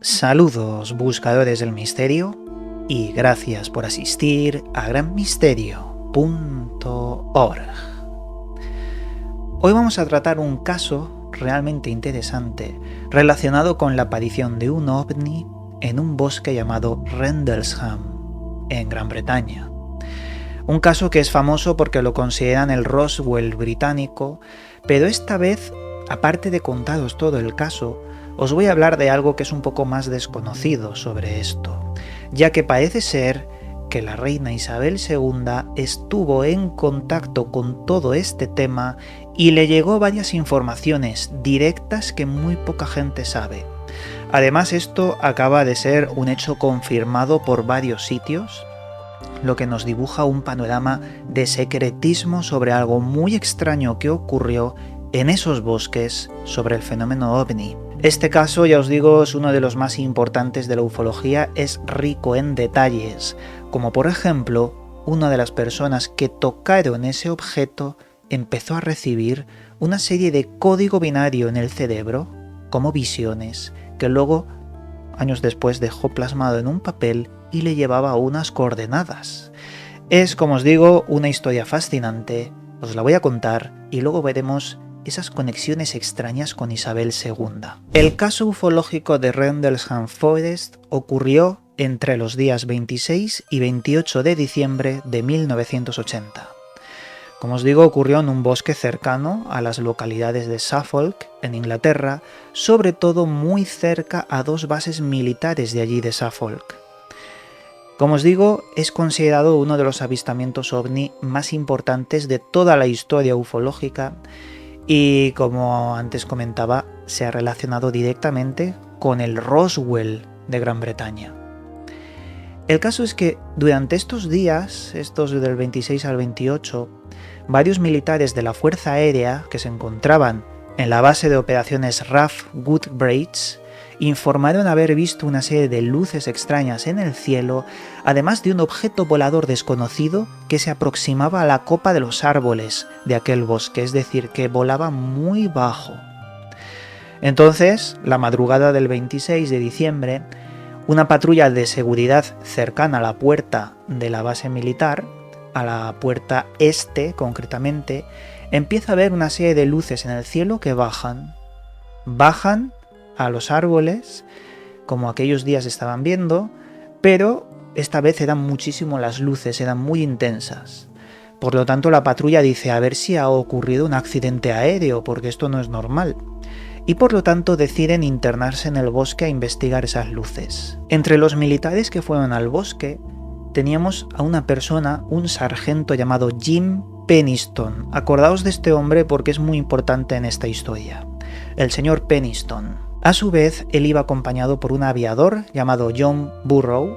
Saludos buscadores del misterio y gracias por asistir a granmisterio.org. Hoy vamos a tratar un caso realmente interesante relacionado con la aparición de un ovni en un bosque llamado Rendlesham, en Gran Bretaña. Un caso que es famoso porque lo consideran el Roswell británico, pero esta vez, aparte de contaros todo el caso, os voy a hablar de algo que es un poco más desconocido sobre esto, ya que parece ser que la reina Isabel II estuvo en contacto con todo este tema y le llegó varias informaciones directas que muy poca gente sabe. Además, esto acaba de ser un hecho confirmado por varios sitios, lo que nos dibuja un panorama de secretismo sobre algo muy extraño que ocurrió en esos bosques sobre el fenómeno ovni. Este caso, ya os digo, es uno de los más importantes de la ufología, es rico en detalles, como por ejemplo, una de las personas que tocaron ese objeto empezó a recibir una serie de código binario en el cerebro, como visiones, que luego, años después, dejó plasmado en un papel y le llevaba unas coordenadas. Es, como os digo, una historia fascinante, os la voy a contar y luego veremos esas conexiones extrañas con Isabel II. El caso ufológico de Rendlesham Forest ocurrió entre los días 26 y 28 de diciembre de 1980. Como os digo, ocurrió en un bosque cercano a las localidades de Suffolk, en Inglaterra, sobre todo muy cerca a dos bases militares de allí de Suffolk. Como os digo, es considerado uno de los avistamientos ovni más importantes de toda la historia ufológica y, como antes comentaba, se ha relacionado directamente con el Roswell de Gran Bretaña. El caso es que durante estos días, estos del 26 al 28, varios militares de la Fuerza Aérea que se encontraban en la base de operaciones RAF Woodbridge informaron haber visto una serie de luces extrañas en el cielo, además de un objeto volador desconocido que se aproximaba a la copa de los árboles de aquel bosque, es decir, que volaba muy bajo. Entonces, la madrugada del 26 de diciembre, una patrulla de seguridad cercana a la puerta de la base militar, a la puerta este concretamente, empieza a ver una serie de luces en el cielo que bajan a los árboles, como aquellos días estaban viendo, pero esta vez eran muchísimo las luces, eran muy intensas. Por lo tanto, la patrulla dice a ver si ha ocurrido un accidente aéreo, porque esto no es normal. Y por lo tanto deciden internarse en el bosque a investigar esas luces. Entre los militares que fueron al bosque, teníamos a una persona, un sargento llamado Jim Penniston. Acordaos de este hombre porque es muy importante en esta historia. El señor Penniston. A su vez, él iba acompañado por un aviador llamado John Burrow,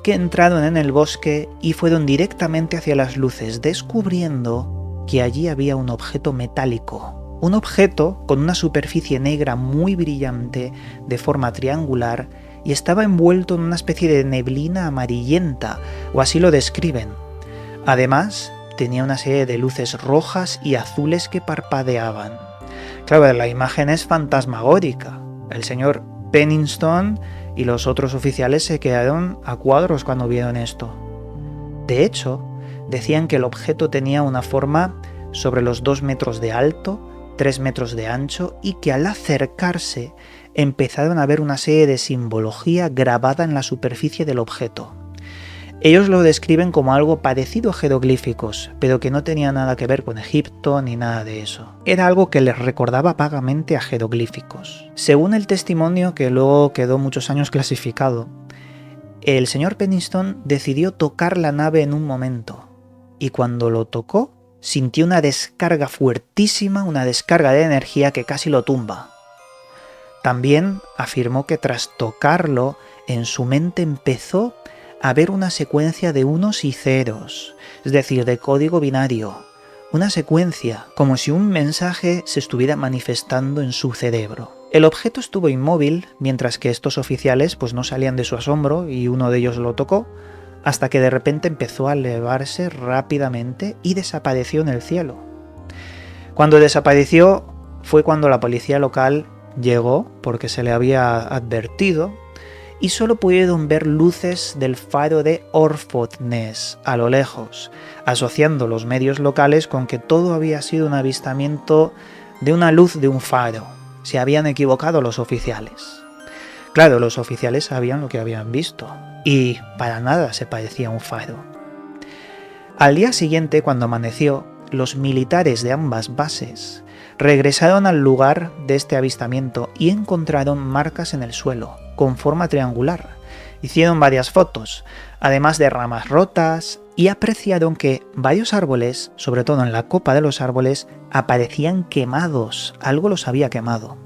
que entraron en el bosque y fueron directamente hacia las luces, descubriendo que allí había un objeto metálico. Un objeto con una superficie negra muy brillante, de forma triangular, y estaba envuelto en una especie de neblina amarillenta, o así lo describen. Además, tenía una serie de luces rojas y azules que parpadeaban. Claro, la imagen es fantasmagórica. El señor Penniston y los otros oficiales se quedaron a cuadros cuando vieron esto. De hecho, decían que el objeto tenía una forma sobre los 2 metros de alto, 3 metros de ancho, y que al acercarse empezaron a ver una serie de simbología grabada en la superficie del objeto. Ellos lo describen como algo parecido a jeroglíficos, pero que no tenía nada que ver con Egipto ni nada de eso. Era algo que les recordaba vagamente a jeroglíficos. Según el testimonio, que luego quedó muchos años clasificado, el señor Penniston decidió tocar la nave en un momento, y cuando lo tocó, sintió una descarga fuertísima, una descarga de energía que casi lo tumba. También afirmó que tras tocarlo, en su mente empezó a ver una secuencia de unos y ceros, es decir, de código binario, una secuencia, como si un mensaje se estuviera manifestando en su cerebro. El objeto estuvo inmóvil, mientras que estos oficiales pues no salían de su asombro y uno de ellos lo tocó, hasta que de repente empezó a elevarse rápidamente y desapareció en el cielo. Cuando desapareció fue cuando la policía local llegó, porque se le había advertido, y solo pudieron ver luces del faro de Orfotnes a lo lejos, asociando los medios locales con que todo había sido un avistamiento de una luz de un faro. Se habían equivocado los oficiales. Claro, los oficiales sabían lo que habían visto, y para nada se parecía a un faro. Al día siguiente, cuando amaneció, los militares de ambas bases regresaron al lugar de este avistamiento y encontraron marcas en el suelo, con forma triangular. Hicieron varias fotos, además de ramas rotas, y apreciaron que varios árboles, sobre todo en la copa de los árboles, aparecían quemados, algo los había quemado.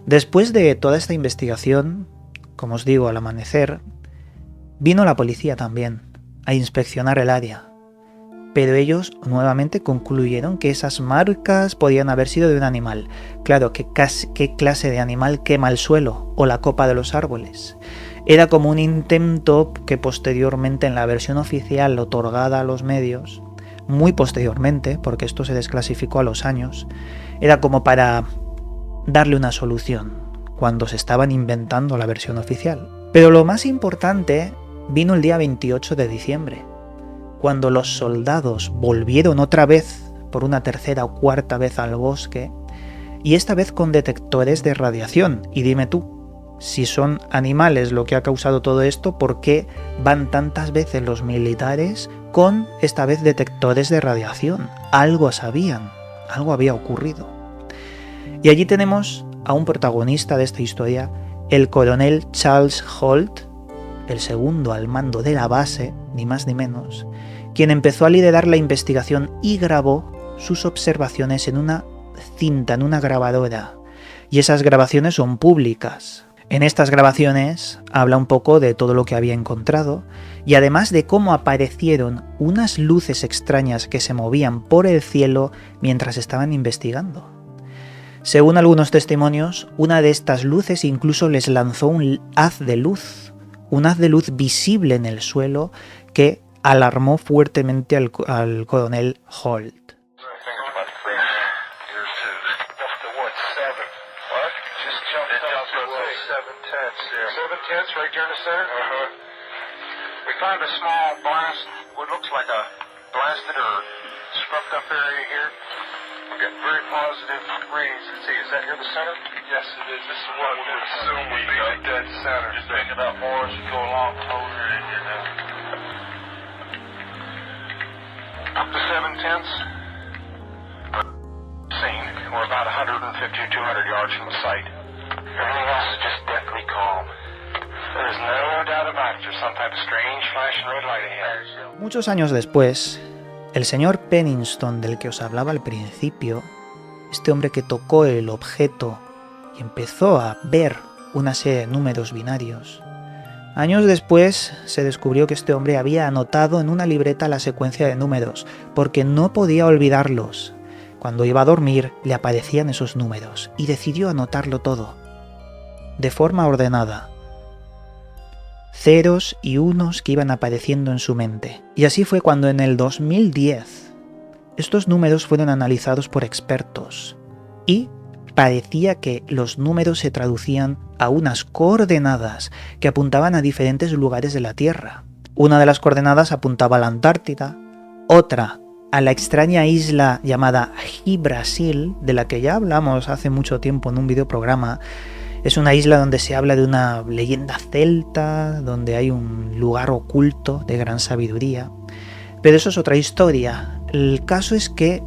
Después de toda esta investigación, como os digo, al amanecer, vino la policía también a inspeccionar el área. Pero ellos nuevamente concluyeron que esas marcas podían haber sido de un animal. Claro, ¿qué clase de animal quema el suelo o la copa de los árboles? Era como un intento que posteriormente en la versión oficial otorgada a los medios, muy posteriormente, porque esto se desclasificó a los años, era como para darle una solución cuando se estaban inventando la versión oficial. Pero lo más importante vino el día 28 de diciembre. Cuando los soldados volvieron otra vez, por una tercera o cuarta vez al bosque, y esta vez con detectores de radiación. Y dime tú, si son animales lo que ha causado todo esto, ¿por qué van tantas veces los militares con esta vez detectores de radiación? Algo sabían, algo había ocurrido. Y allí tenemos a un protagonista de esta historia, el coronel Charles Holt, el segundo al mando de la base, ni más ni menos, quien empezó a liderar la investigación y grabó sus observaciones en una cinta, en una grabadora. Y esas grabaciones son públicas. En estas grabaciones habla un poco de todo lo que había encontrado y además de cómo aparecieron unas luces extrañas que se movían por el cielo mientras estaban investigando. Según algunos testimonios, una de estas luces incluso les lanzó un haz de luz visible en el suelo que alarmó fuertemente al coronel Holt. Get very positive readings. Let's see, is that here the center? Yes, it is. This is what we would assume would be the dead center. Just pick it up more as you go along closer in here now. Up to 7/10. Scene. We're about 150 or 200 yards from the site. Everything else is just deathly calm. There's no doubt about it. There's some type of strange flashing red light ahead. Muchos años después, el señor Pennington, del que os hablaba al principio, este hombre que tocó el objeto y empezó a ver una serie de números binarios, años después se descubrió que este hombre había anotado en una libreta la secuencia de números, porque no podía olvidarlos. Cuando iba a dormir le aparecían esos números y decidió anotarlo todo, de forma ordenada. Ceros y unos que iban apareciendo en su mente. Y así fue cuando en el 2010 estos números fueron analizados por expertos y parecía que los números se traducían a unas coordenadas que apuntaban a diferentes lugares de la Tierra. Una de las coordenadas apuntaba a la Antártida, otra a la extraña isla llamada Yggdrasil, de la que ya hablamos hace mucho tiempo en un videoprograma. Es una isla donde se habla de una leyenda celta, donde hay un lugar oculto de gran sabiduría. Pero eso es otra historia. El caso es que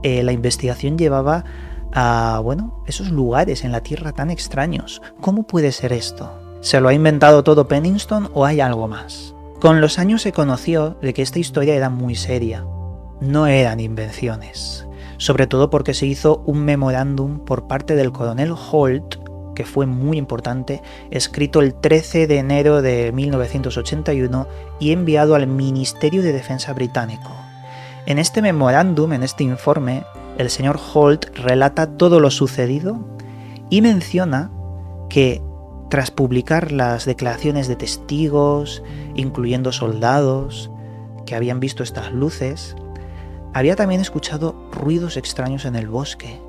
la investigación llevaba a, esos lugares en la Tierra tan extraños. ¿Cómo puede ser esto? ¿Se lo ha inventado todo Pennington o hay algo más? Con los años se conoció de que esta historia era muy seria. No eran invenciones. Sobre todo porque se hizo un memorándum por parte del coronel Holt, que fue muy importante, escrito el 13 de enero de 1981 y enviado al Ministerio de Defensa británico. En este memorándum, en este informe, el señor Holt relata todo lo sucedido y menciona que tras publicar las declaraciones de testigos, incluyendo soldados que habían visto estas luces, había también escuchado ruidos extraños en el bosque,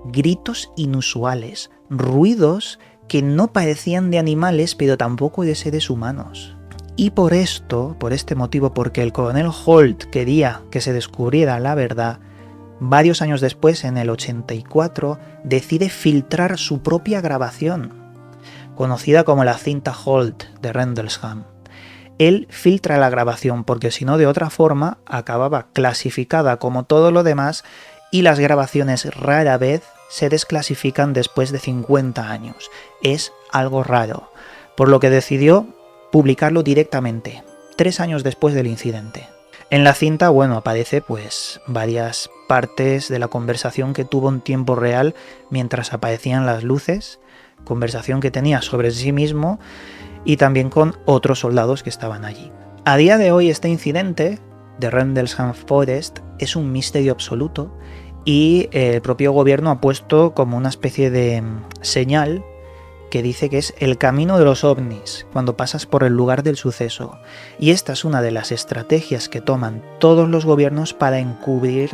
gritos inusuales, ruidos que no parecían de animales, pero tampoco de seres humanos. Y por este motivo, porque el coronel Holt quería que se descubriera la verdad, varios años después, en el 84, decide filtrar su propia grabación, conocida como la cinta Holt de Rendlesham. Él filtra la grabación porque si no, de otra forma, acababa clasificada como todo lo demás y las grabaciones rara vez se desclasifican después de 50 años. Es algo raro, por lo que decidió publicarlo directamente, 3 años después del incidente. En la cinta, aparece pues varias partes de la conversación que tuvo en tiempo real mientras aparecían las luces, conversación que tenía sobre sí mismo y también con otros soldados que estaban allí. A día de hoy este incidente de Rendlesham Forest es un misterio absoluto y el propio gobierno ha puesto como una especie de señal que dice que es el camino de los ovnis cuando pasas por el lugar del suceso. Y esta es una de las estrategias que toman todos los gobiernos para encubrir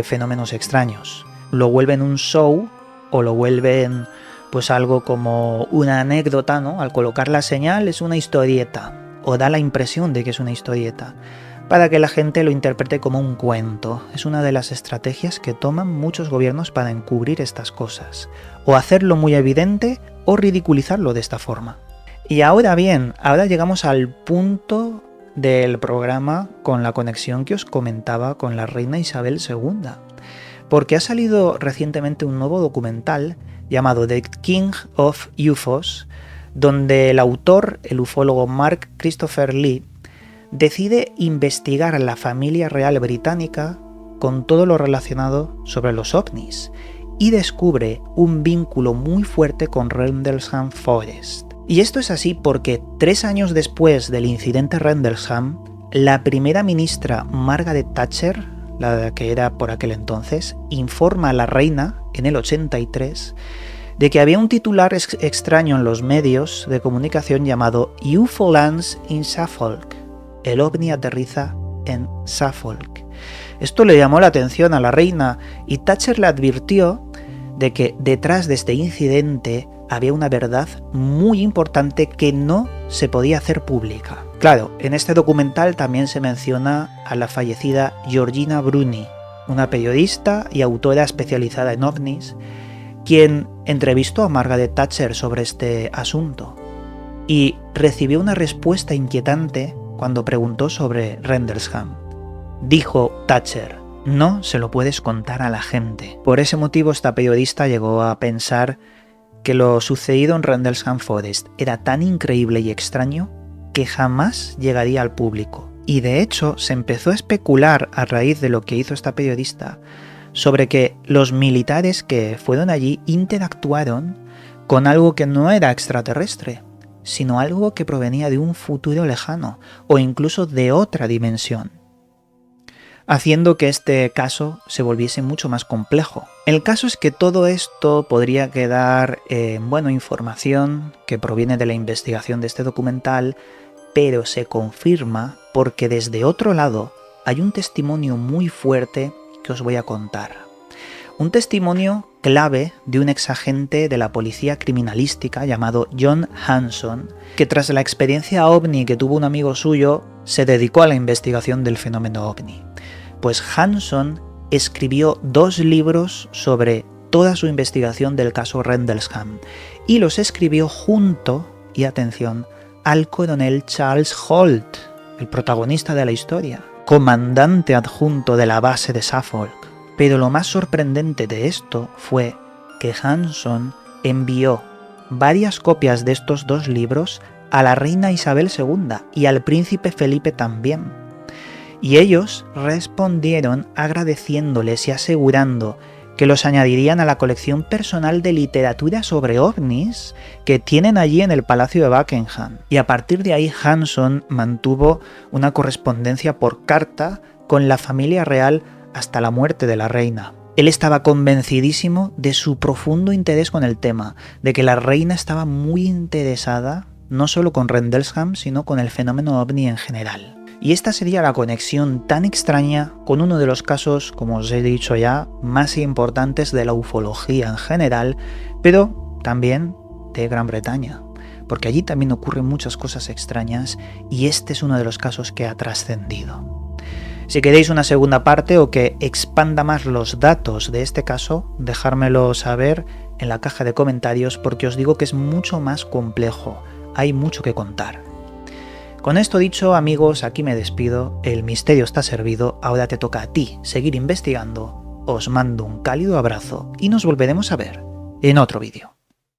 fenómenos extraños. Lo vuelven un show o lo vuelven pues algo como una anécdota, ¿no? Al colocar la señal es una historieta o da la impresión de que es una historieta para que la gente lo interprete como un cuento. Es una de las estrategias que toman muchos gobiernos para encubrir estas cosas, o hacerlo muy evidente o ridiculizarlo de esta forma. Y ahora bien, ahora llegamos al punto del programa con la conexión que os comentaba con la reina Isabel II, porque ha salido recientemente un nuevo documental llamado The King of UFOs, donde el autor, el ufólogo Mark Christopher Lee, decide investigar a la familia real británica con todo lo relacionado sobre los ovnis y descubre un vínculo muy fuerte con Rendlesham Forest. Y esto es así porque 3 años después del incidente Rendlesham, la primera ministra Margaret Thatcher, la que era por aquel entonces, informa a la reina en el 83 de que había un titular extraño en los medios de comunicación llamado UFO lands in Suffolk. El ovni aterriza en Suffolk. Esto le llamó la atención a la reina y Thatcher le advirtió de que detrás de este incidente había una verdad muy importante que no se podía hacer pública. Claro, en este documental también se menciona a la fallecida Georgina Bruni, una periodista y autora especializada en ovnis, quien entrevistó a Margaret Thatcher sobre este asunto y recibió una respuesta inquietante cuando preguntó sobre Rendlesham. Dijo Thatcher: no se lo puedes contar a la gente. Por ese motivo esta periodista llegó a pensar que lo sucedido en Rendlesham Forest era tan increíble y extraño que jamás llegaría al público. Y de hecho se empezó a especular a raíz de lo que hizo esta periodista sobre que los militares que fueron allí interactuaron con algo que no era extraterrestre, sino algo que provenía de un futuro lejano o incluso de otra dimensión, haciendo que este caso se volviese mucho más complejo. El caso es que todo esto podría quedar en información que proviene de la investigación de este documental, pero se confirma porque desde otro lado hay un testimonio muy fuerte que os voy a contar. Un testimonio clave de un exagente de la policía criminalística llamado John Hanson, que tras la experiencia ovni que tuvo un amigo suyo, se dedicó a la investigación del fenómeno ovni. Pues Hanson escribió 2 libros sobre toda su investigación del caso Rendlesham y los escribió junto, y atención, al coronel Charles Holt, el protagonista de la historia, comandante adjunto de la base de Suffolk. Pero lo más sorprendente de esto fue que Hanson envió varias copias de estos 2 libros a la reina Isabel II y al príncipe Felipe también. Y ellos respondieron agradeciéndoles y asegurando que los añadirían a la colección personal de literatura sobre ovnis que tienen allí en el Palacio de Buckingham. Y a partir de ahí Hanson mantuvo una correspondencia por carta con la familia real hasta la muerte de la reina. Él estaba convencidísimo de su profundo interés con el tema, de que la reina estaba muy interesada no solo con Rendlesham, sino con el fenómeno ovni en general. Y esta sería la conexión tan extraña con uno de los casos, como os he dicho ya, más importantes de la ufología en general, pero también de Gran Bretaña, porque allí también ocurren muchas cosas extrañas y este es uno de los casos que ha trascendido. Si queréis una segunda parte o que expanda más los datos de este caso, dejármelo saber en la caja de comentarios porque os digo que es mucho más complejo, hay mucho que contar. Con esto dicho, amigos, aquí me despido, el misterio está servido, ahora te toca a ti seguir investigando, os mando un cálido abrazo y nos volveremos a ver en otro vídeo.